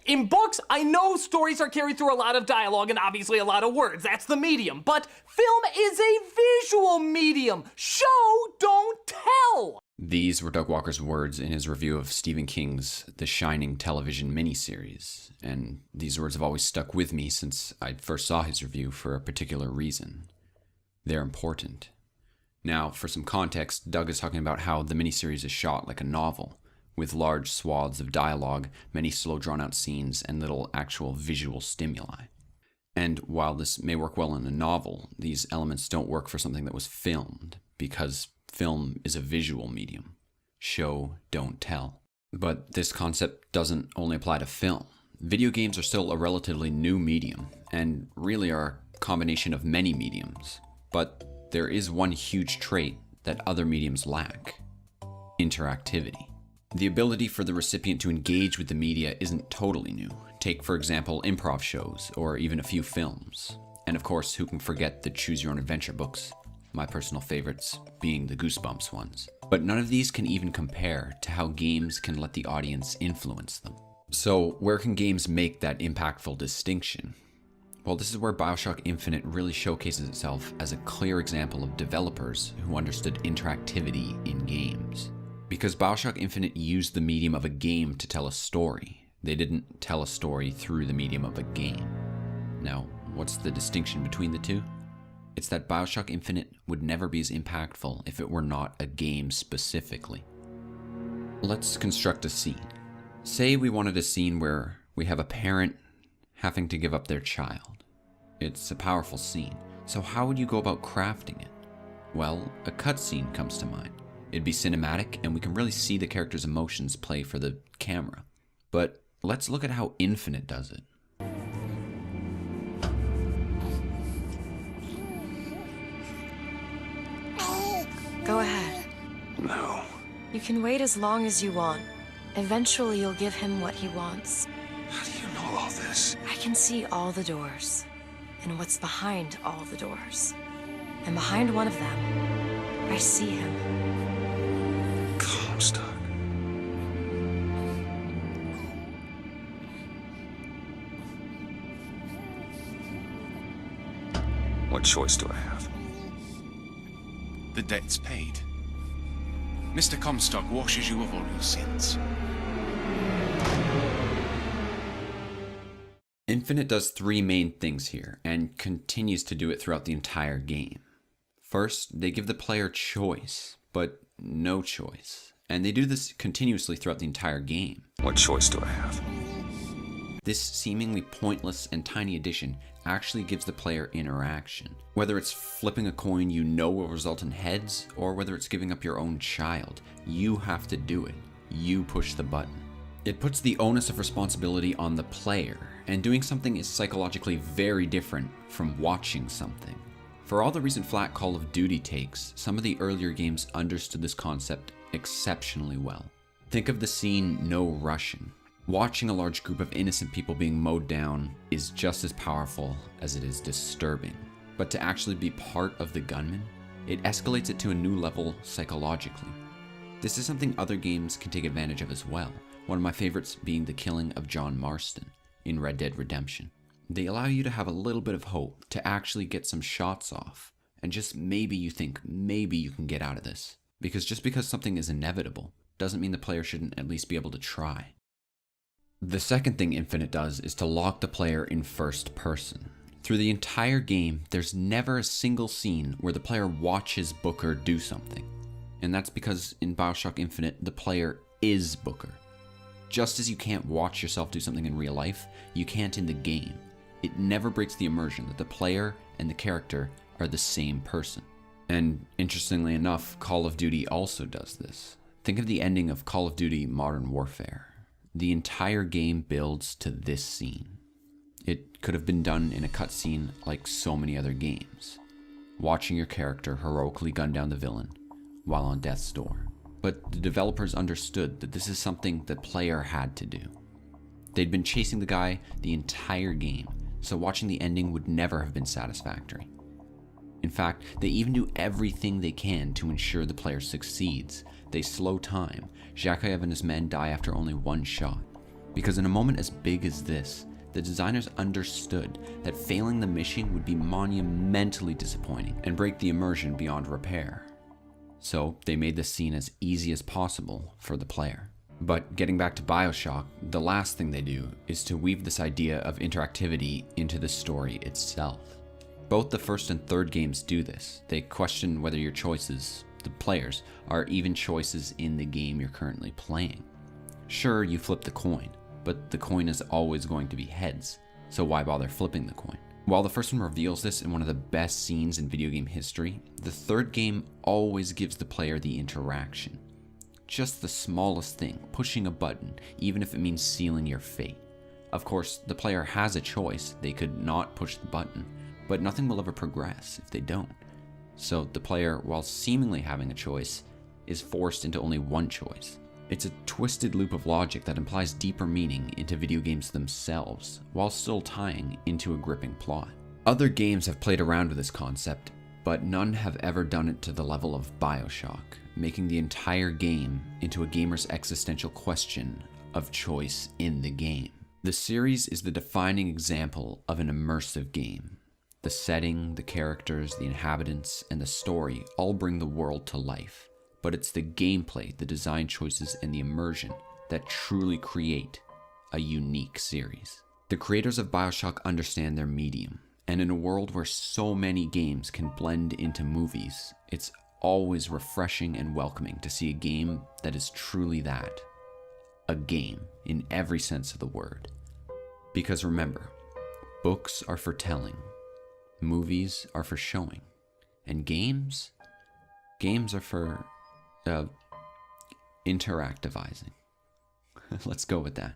In books, I know stories are carried through a lot of dialogue and obviously a lot of words. That's the medium. But film is a visual medium. Show, don't tell. These were Doug Walker's words in his review of Stephen King's The Shining television miniseries, and these words have always stuck with me since I first saw his review for a particular reason. They're important. Now, for some context, Doug is talking about how the miniseries is shot like a novel, with large swaths of dialogue, many slow drawn-out scenes, and little actual visual stimuli. And while this may work well in a novel, these elements don't work for something that was filmed, because film is a visual medium. Show, don't tell. But this concept doesn't only apply to film. Video games are still a relatively new medium, and really are a combination of many mediums. But there is one huge trait that other mediums lack: interactivity. The ability for the recipient to engage with the media isn't totally new. Take, for example, improv shows, or even a few films. And of course, who can forget the Choose Your Own Adventure books? My personal favorites being the Goosebumps ones. But none of these can even compare to how games can let the audience influence them. So where can games make that impactful distinction? Well, this is where BioShock Infinite really showcases itself as a clear example of developers who understood interactivity in games. Because BioShock Infinite used the medium of a game to tell a story. They didn't tell a story through the medium of a game. Now, what's the distinction between the two? It's that BioShock Infinite would never be as impactful if it were not a game specifically. Let's construct a scene. Say we wanted a scene where we have a parent having to give up their child. It's a powerful scene, so how would you go about crafting it? Well, a cutscene comes to mind. It'd be cinematic, and we can really see the character's emotions play for the camera. But let's look at how Infinite does it. Go ahead. No. You can wait as long as you want. Eventually, you'll give him what he wants. How do you know all this? I can see all the doors, and what's behind all the doors. And behind one of them, I see him. Comstock. What choice do I have? The debt's paid. Mr. Comstock washes you of all your sins. Infinite does three main things here, and continues to do it throughout the entire game. First, they give the player choice, but no choice. And they do this continuously throughout the entire game. What choice do I have? This seemingly pointless and tiny addition actually gives the player interaction. Whether it's flipping a coin you know will result in heads, or whether it's giving up your own child, you have to do it. You push the button. It puts the onus of responsibility on the player, and doing something is psychologically very different from watching something. For all the recent flack Call of Duty takes, some of the earlier games understood this concept exceptionally well. Think of the scene No Russian. Watching a large group of innocent people being mowed down is just as powerful as it is disturbing. But to actually be part of the gunman, it escalates it to a new level psychologically. This is something other games can take advantage of as well, one of my favorites being the killing of John Marston in Red Dead Redemption. They allow you to have a little bit of hope, to actually get some shots off, and just maybe you think maybe you can get out of this. Because just because something is inevitable doesn't mean the player shouldn't at least be able to try. The second thing Infinite does is to lock the player in first person. Through the entire game, there's never a single scene where the player watches Booker do something. And that's because in BioShock Infinite, the player is Booker. Just as you can't watch yourself do something in real life, you can't in the game. It never breaks the immersion that the player and the character are the same person. And interestingly enough, Call of Duty also does this. Think of the ending of Call of Duty Modern Warfare. The entire game builds to this scene. It could have been done in a cutscene like so many other games. Watching your character heroically gun down the villain while on death's door. But the developers understood that this is something the player had to do. They'd been chasing the guy the entire game, so watching the ending would never have been satisfactory. In fact, they even do everything they can to ensure the player succeeds. They slow time. Zhakayev and his men die after only one shot. Because in a moment as big as this, the designers understood that failing the mission would be monumentally disappointing and break the immersion beyond repair. So they made the scene as easy as possible for the player. But getting back to BioShock, the last thing they do is to weave this idea of interactivity into the story itself. Both the first and third games do this. They question whether your choices, the players, are even choices in the game you're currently playing. Sure, you flip the coin, but the coin is always going to be heads, so why bother flipping the coin? While the first one reveals this in one of the best scenes in video game history, the third game always gives the player the interaction. Just the smallest thing, pushing a button, even if it means sealing your fate. Of course, the player has a choice. They could not push the button, but nothing will ever progress if they don't. So the player, while seemingly having a choice, is forced into only one choice. It's a twisted loop of logic that implies deeper meaning into video games themselves, while still tying into a gripping plot. Other games have played around with this concept, but none have ever done it to the level of BioShock, making the entire game into a gamer's existential question of choice in the game. The series is the defining example of an immersive game. The setting, the characters, the inhabitants, and the story all bring the world to life. But it's the gameplay, the design choices, and the immersion that truly create a unique series. The creators of BioShock understand their medium, and in a world where so many games can blend into movies, it's always refreshing and welcoming to see a game that is truly that. A game in every sense of the word. Because remember, books are for telling, movies are for showing, and games are for interactivizing. Let's go with that.